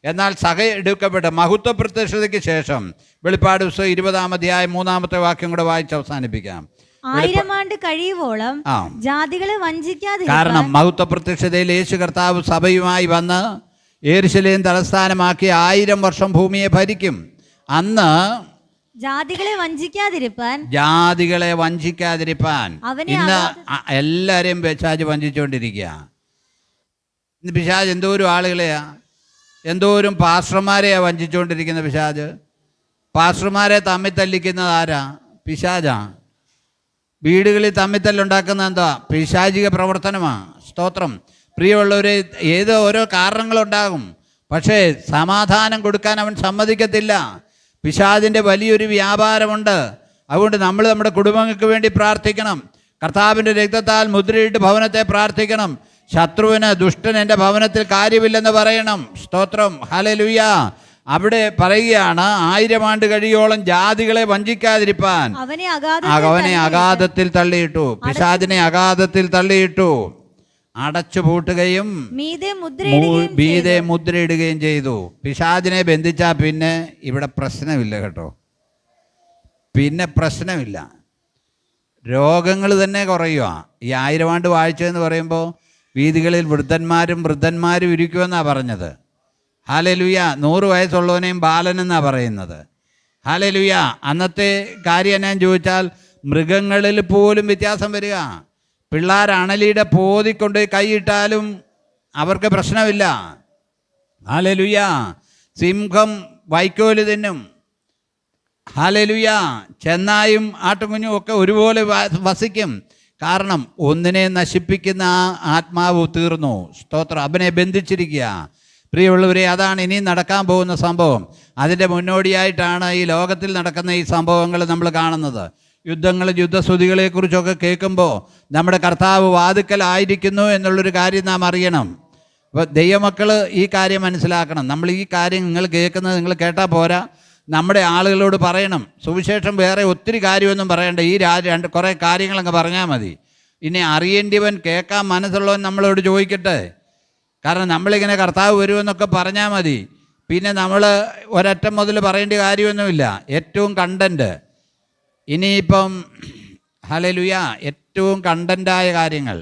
എന്നാൽ സഭ എടുക്കപ്പെട്ട മഹത്വപ്രത്യക്ഷതയ്ക്ക് ശേഷം വെളിപ്പാട് പുസ്തകം 20-ാം അധ്യായം 3-ാമത്തെ വാക്യം കൂടെ വായിച്ച് അവസാനിപ്പിക്കാം. 1000 ആണ്ട് കഴിയുവോളം ജാതികളെ വഞ്ചിക്കാതെ. കാരണം മഹത്വപ്രത്യക്ഷതയിൽ യേശു കർത്താവ് സഭയുമായി വന്ന് യെരൂശലേം തലസ്ഥാനമാക്കി 1000 വർഷം ഭൂമിയെ ഭരിക്കും. അന്ന് ജാതികളെ വഞ്ചിക്കാതിരിപ്പാൻ ഇന്ന് എല്ലാരെയും പിശാച് വഞ്ചിച്ചുകൊണ്ടിരിക്കുക. ഇന്ന് പിശാച് എന്തോരം ആളുകളെയാ, എന്തോരം പാസ്റ്റർമാരെയാ വഞ്ചിച്ചുകൊണ്ടിരിക്കുന്ന പിശാച്. പാസ്റ്റർമാരെ തമ്മിൽ തല്ലിക്കുന്നത് ആരാ? പിശാചാ. വീടുകളിൽ തമ്മിത്തല്ലുണ്ടാക്കുന്ന എന്താ? പിശാചിക പ്രവർത്തനമാണ്. സ്തോത്രം. പ്രിയമുള്ളവരെ, ഓരോ കാരണങ്ങളുണ്ടാകും. പക്ഷേ സമാധാനം കൊടുക്കാൻ അവൻ സമ്മതിക്കത്തില്ല. പിശാചിൻ്റെ വലിയൊരു വ്യാപാരമുണ്ട്. അതുകൊണ്ട് നമ്മൾ നമ്മുടെ കുടുംബങ്ങൾക്ക് വേണ്ടി പ്രാർത്ഥിക്കണം. കർത്താവിൻ്റെ രക്തത്താൽ മുദ്രയിട്ട് ഭവനത്തെ പ്രാർത്ഥിക്കണം. ശത്രുവിന്, ദുഷ്ടൻ എൻ്റെ ഭവനത്തിൽ കാര്യമില്ലെന്ന് പറയണം. സ്തോത്രം. ഹല്ലേലൂയ. അവിടെ പറയുകയാണ് 1000 ആണ്ട് കഴിയോളം ജാതികളെ വഞ്ചിക്കാതിരിപ്പാൻ അവനെ അഗാധത്തിൽ തള്ളിയിട്ടു. പിശാചിനെ അഗാധത്തിൽ തള്ളിയിട്ടു. അടച്ചുപൂട്ടുകയും മീതെ മുദ്രയിടുകയും ചെയ്തു. പിശാചിനെ ബന്ധിച്ചാൽ പിന്നെ ഇവിടെ പ്രശ്നമില്ല കേട്ടോ. പിന്നെ പ്രശ്നമില്ല. രോഗങ്ങൾ തന്നെ കുറയുക. ഈ 1000 ആണ്ട് വാഴ്ച എന്ന് പറയുമ്പോൾ വീതികളിൽ വൃദ്ധന്മാരും ഇരിക്കുമെന്നാണ് പറഞ്ഞത്. ഹല്ലേലൂയ. 100 വയസ്സുള്ളവനെയും ബാലനെന്നാണ് പറയുന്നത്. ഹല്ലേലൂയ. അന്നത്തെ കാര്യം എന്നാന്ന് ചോദിച്ചാൽ മൃഗങ്ങളിൽ പോലും വ്യത്യാസം വരിക. പിള്ളേർ അണലിയുടെ പോതിക്കൊണ്ട് കൈയിട്ടാലും അവർക്ക് പ്രശ്നമില്ല. ഹല്ലേലൂയ. സിംഹം വൈക്കോല് തിന്നും. ഹല്ലേലൂയ. ചെന്നായും ആട്ടുകുഞ്ഞും ഒക്കെ ഒരുപോലെ വസിക്കും. കാരണം ഒന്നിനെ നശിപ്പിക്കുന്ന ആത്മാവ് തീർന്നു. സ്തോത്രം. അവനെ ബന്ധിച്ചിരിക്കുക. പ്രിയമുള്ളവരെ, അതാണ് ഇനി നടക്കാൻ പോകുന്ന സംഭവം. അതിൻ്റെ മുന്നോടിയായിട്ടാണ് ഈ ലോകത്തിൽ നടക്കുന്ന ഈ സംഭവങ്ങൾ നമ്മൾ കാണുന്നത്. യുദ്ധസ്തുതികളെക്കുറിച്ചൊക്കെ കേൾക്കുമ്പോൾ നമ്മുടെ കർത്താവ് വാതുക്കലായിരിക്കുന്നു എന്നുള്ളൊരു കാര്യം നാം അറിയണം. അപ്പോൾ ദൈവമക്കൾ ഈ കാര്യം മനസ്സിലാക്കണം. നമ്മൾ ഈ കാര്യം നിങ്ങൾ കേൾക്കുന്നത് കേട്ടാൽ പോരാ, നമ്മുടെ ആളുകളോട് പറയണം. സുവിശേഷം വേറെ ഒത്തിരി കാര്യമൊന്നും പറയണ്ട. ഈ കുറേ കാര്യങ്ങളങ്ങ് പറഞ്ഞാൽ മതി. ഇനി അറിയേണ്ടിവൻ, കേൾക്കാൻ മനസ്സുള്ളവൻ നമ്മളോട് ചോദിക്കട്ടെ. കാരണം നമ്മളിങ്ങനെ കർത്താവ് വരുമെന്നൊക്കെ പറഞ്ഞാൽ മതി. പിന്നെ നമ്മൾ ഒരറ്റം മുതൽ പറയേണ്ട കാര്യമൊന്നുമില്ല. ഏറ്റവും കണ്ടൻറ്റ്. ഇനിയിപ്പം ഹല്ലേലൂയ, ഏറ്റവും കണ്ടൻ്റായ കാര്യങ്ങൾ.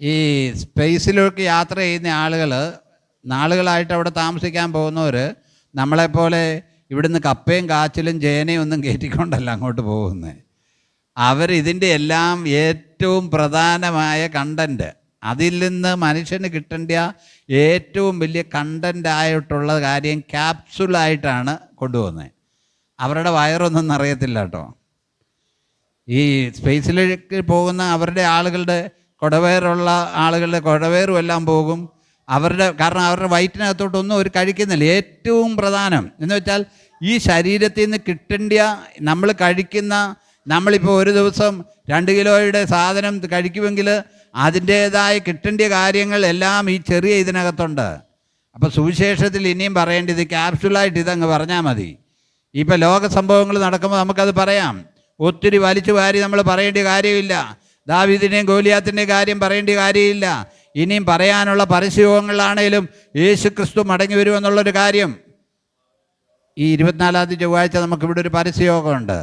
ഈ സ്പേസിലേക്ക് യാത്ര ചെയ്യുന്ന ആളുകൾ, നാളുകളായിട്ട് അവിടെ താമസിക്കാൻ പോകുന്നവർ നമ്മളെപ്പോലെ ഇവിടുന്ന് കപ്പയും കാച്ചിലും ചേനയും ഒന്നും കയറ്റിക്കൊണ്ടല്ല അങ്ങോട്ട് പോകുന്നത്. ഇതിൻ്റെ എല്ലാം ഏറ്റവും പ്രധാനമായ കണ്ടൻറ്റ് അതിൽ നിന്ന് മനുഷ്യന് കിട്ടേണ്ട ഏറ്റവും വലിയ കണ്ടൻ്റായിട്ടുള്ള കാര്യം ക്യാപ്സുലായിട്ടാണ് കൊണ്ടുപോകുന്നത്. അവരുടെ വയറൊന്നും അറിയത്തില്ല കേട്ടോ. ഈ സ്പേസിലേക്ക് പോകുന്ന അവരുടെ ആളുകളുടെ കുടവയറുള്ള ആളുകളുടെ കുടവയറും എല്ലാം പോകും. കാരണം അവരുടെ വയറ്റിനകത്തോട്ടൊന്നും അവർ കഴിക്കുന്നില്ല. ഏറ്റവും പ്രധാനം എന്ന് വെച്ചാൽ ഈ ശരീരത്തിൽ നിന്ന് കിട്ടേണ്ട നമ്മൾ കഴിക്കുന്ന, നമ്മളിപ്പോൾ ഒരു ദിവസം 2 കിലോയുടെ സാധനം കഴിക്കുമെങ്കിൽ അതിൻ്റേതായ കിട്ടേണ്ട കാര്യങ്ങൾ എല്ലാം ഈ ചെറിയ ഇതിനകത്തുണ്ട്. അപ്പോൾ സുവിശേഷത്തിൽ ഇനിയും പറയേണ്ടത് ക്യാപ്സുലായിട്ട് ഇതങ്ങ് പറഞ്ഞാൽ മതി. ഇപ്പം ലോക സംഭവങ്ങൾ നടക്കുമ്പോൾ നമുക്കത് പറയാം. ഒത്തിരി വലിച്ചു വാരി നമ്മൾ പറയേണ്ട കാര്യമില്ല. ദാവീദിൻ്റെയും ഗോലിയാത്തിൻ്റെയും കാര്യം പറയേണ്ട കാര്യമില്ല. ഇനിയും പറയാനുള്ള പരസ്യയോഗങ്ങളാണേലും യേശു ക്രിസ്തു മടങ്ങി വരുമെന്നുള്ളൊരു കാര്യം. ഈ 24-ാം ചൊവ്വാഴ്ച നമുക്കിവിടെ ഒരു പരസ്യയോഗമുണ്ട്.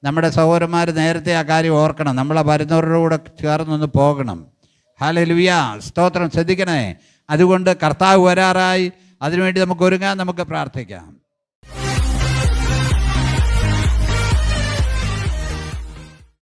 നമ്മുടെ സഹോദരന്മാർ നേരത്തെ ആ കാര്യം ഓർക്കണം. നമ്മളെ വരുന്നവരുടെ കൂടെ ചേർന്നൊന്ന് പോകണം. ഹല്ലേലൂയ, സ്തോത്രം. ശ്രദ്ധിക്കണേ. അതുകൊണ്ട് കർത്താവ് വരാറായി. അതിനുവേണ്ടി നമുക്ക് ഒരുങ്ങാൻ, നമുക്ക് പ്രാർത്ഥിക്കാം.